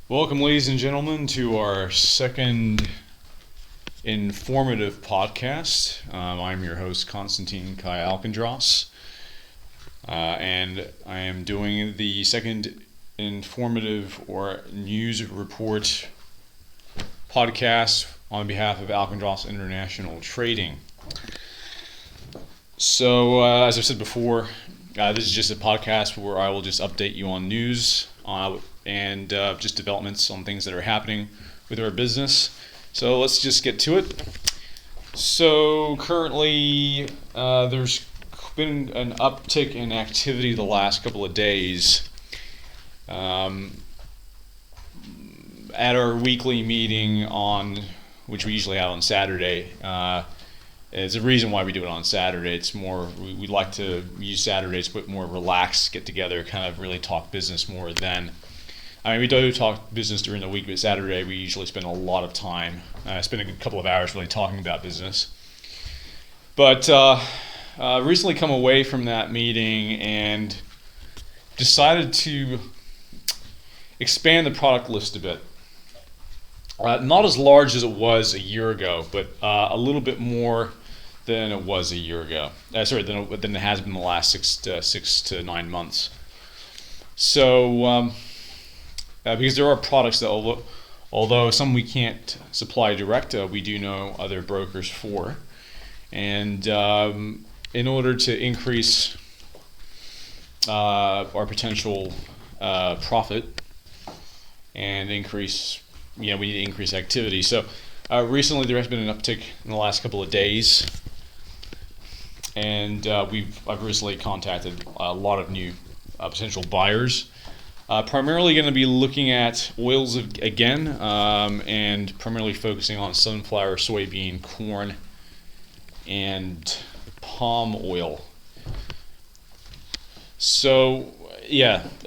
Welcome, ladies and gentlemen, to our second informative podcast. I'm your host, Konstantin Kai Alkandros, and I am doing the second informative or news report podcast on behalf of Alkandros International Trading. So, as I've said before, this is just a podcast where I will just update you on news and just developments on things that are happening with our business. So let's just get to it. So currently there's been an uptick in activity the last couple of days. At our weekly meeting which we usually have on Saturday, there's a reason why we do it on Saturday. It's more, we like to use Saturdays, but more relaxed, get together, kind of really talk business more than. I mean, we do talk business during the week, but Saturday we usually spend a lot of time. Spend a couple of hours really talking about business. But recently come away from that meeting and decided to expand the product list a bit. Not as large as it was a year ago, but a little bit more than it was a year ago. Than it has been the last 6 to 9 months. So. Because there are products that, although some we can't supply direct, we do know other brokers for. And in order to increase our potential profit and increase, we need to increase activity. So recently there has been an uptick in the last couple of days. And I've recently contacted a lot of new potential buyers. Primarily going to be looking at oils again, and primarily focusing on sunflower, soybean, corn, and palm oil. So,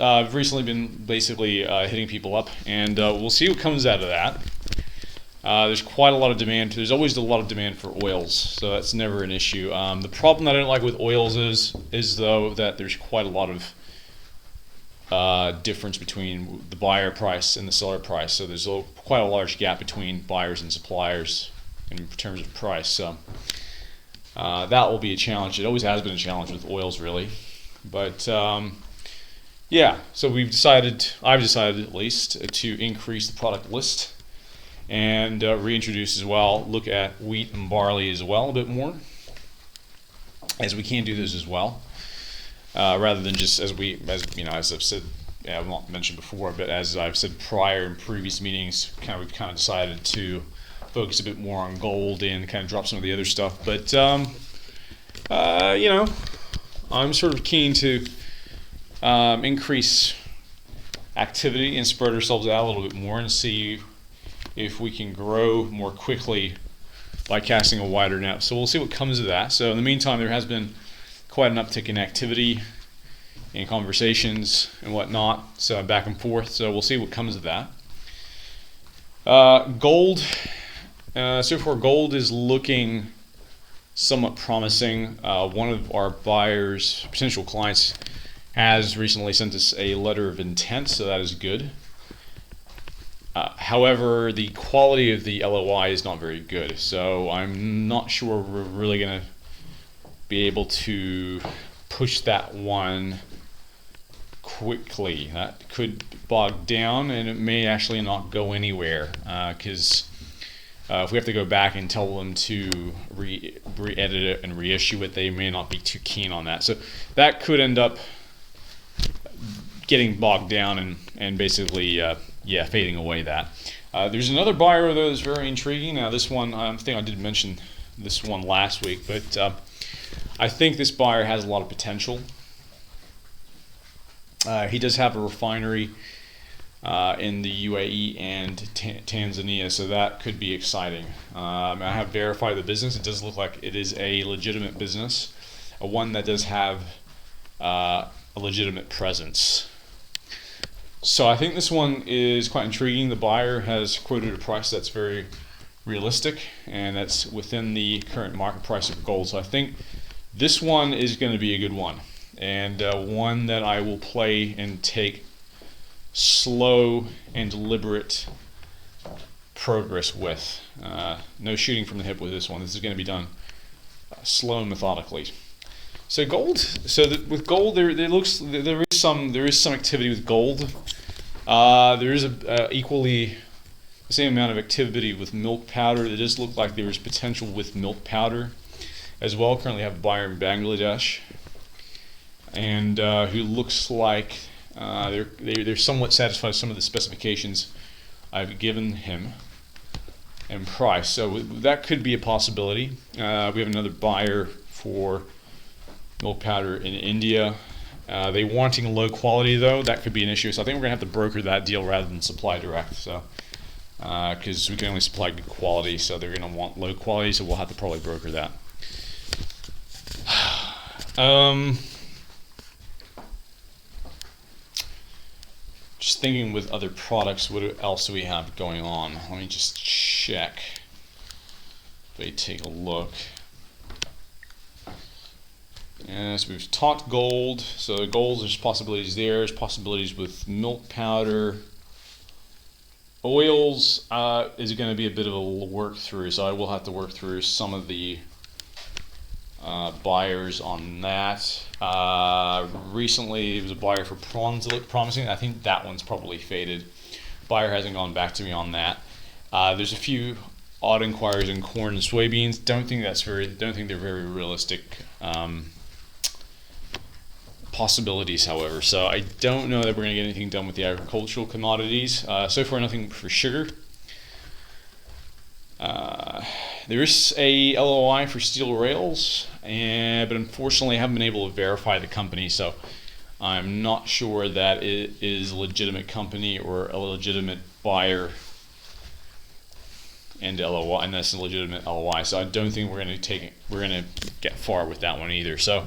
I've recently been basically hitting people up, and we'll see what comes out of that. There's quite a lot of demand. There's always a lot of demand for oils, so that's never an issue. The problem that I don't like with oils is though that there's quite a lot of difference between the buyer price and the seller price. So there's quite a large gap between buyers and suppliers in terms of price. So that will be a challenge. It always has been a challenge with oils, really. But so I've decided at least to increase the product list and reintroduce as well, look at wheat and barley as well a bit more, as we can do this as well. Rather than just as I've said, I've not mentioned before, but as I've said prior in previous meetings, we've kind of decided to focus a bit more on gold and kind of drop some of the other stuff. But I'm sort of keen to increase activity and spread ourselves out a little bit more and see if we can grow more quickly by casting a wider net. So we'll see what comes of that. So in the meantime, there has been quite an uptick in activity and conversations and whatnot, so back and forth. So we'll see what comes of that. Gold. So far, gold is looking somewhat promising. One of our buyers, potential clients, has recently sent us a letter of intent, so that is good. However, the quality of the LOI is not very good, so I'm not sure we're really going to be able to push that one quickly. That could bog down, and it may actually not go anywhere, because if we have to go back and tell them to re-edit it and reissue it, they may not be too keen on that. So that could end up getting bogged down and basically fading away. That there's another buyer though that's very intriguing. Now this one, I think I did mention this one last week, but I think this buyer has a lot of potential. He does have a refinery in the UAE and Tanzania, so that could be exciting. I have verified the business. It does look like it is a legitimate business, one that does have a legitimate presence. So I think this one is quite intriguing. The buyer has quoted a price that's very realistic, and that's within the current market price of gold. So I think this one is going to be a good one, and one that I will play and take slow and deliberate progress with. No shooting from the hip with this one. This is going to be done slow and methodically. So gold. With gold, there is some activity with gold. There is equally the same amount of activity with milk powder. It does look like there is potential with milk powder as well. Currently have a buyer in Bangladesh, and who looks like they're somewhat satisfied with some of the specifications I've given him and price. So that could be a possibility. We have another buyer for milk powder in India. They wanting low quality though, that could be an issue. So I think we're gonna have to broker that deal rather than supply direct. So because we can only supply good quality, so they're gonna want low quality. So we'll have to probably broker that. Just thinking with other products, what else do we have going on? Let me just check. If they take a look. Yes, we've talked gold. So gold, there's possibilities there. There's possibilities with milk powder. Oils is going to be a bit of a work through, so I will have to work through some of the buyers on that. Recently, it was a buyer for prawns that looked promising. I think that one's probably faded. Buyer hasn't gone back to me on that. There's a few odd inquiries in corn and soybeans. Don't think they're very realistic possibilities, however. So I don't know that we're going to get anything done with the agricultural commodities. So far, nothing for sugar. There is a LOI for steel rails, but unfortunately I haven't been able to verify the company, so I'm not sure that it is a legitimate company or a legitimate buyer and LOI, and that's a legitimate LOI. So I don't think we're going to get far with that one either. So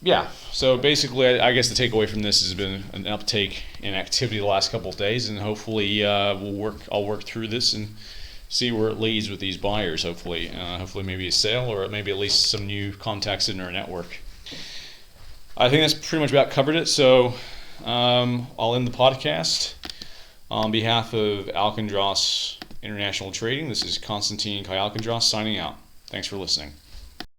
yeah, so basically I guess the takeaway from this has been an uptake in activity the last couple of days, and hopefully I'll work through this and see where it leads with these buyers. Hopefully maybe a sale, or maybe at least some new contacts in our network. I think that's pretty much about covered it. So I'll end the podcast. On behalf of Alkindros International Trading, this is Konstantin Kai Alkindros signing out. Thanks for listening.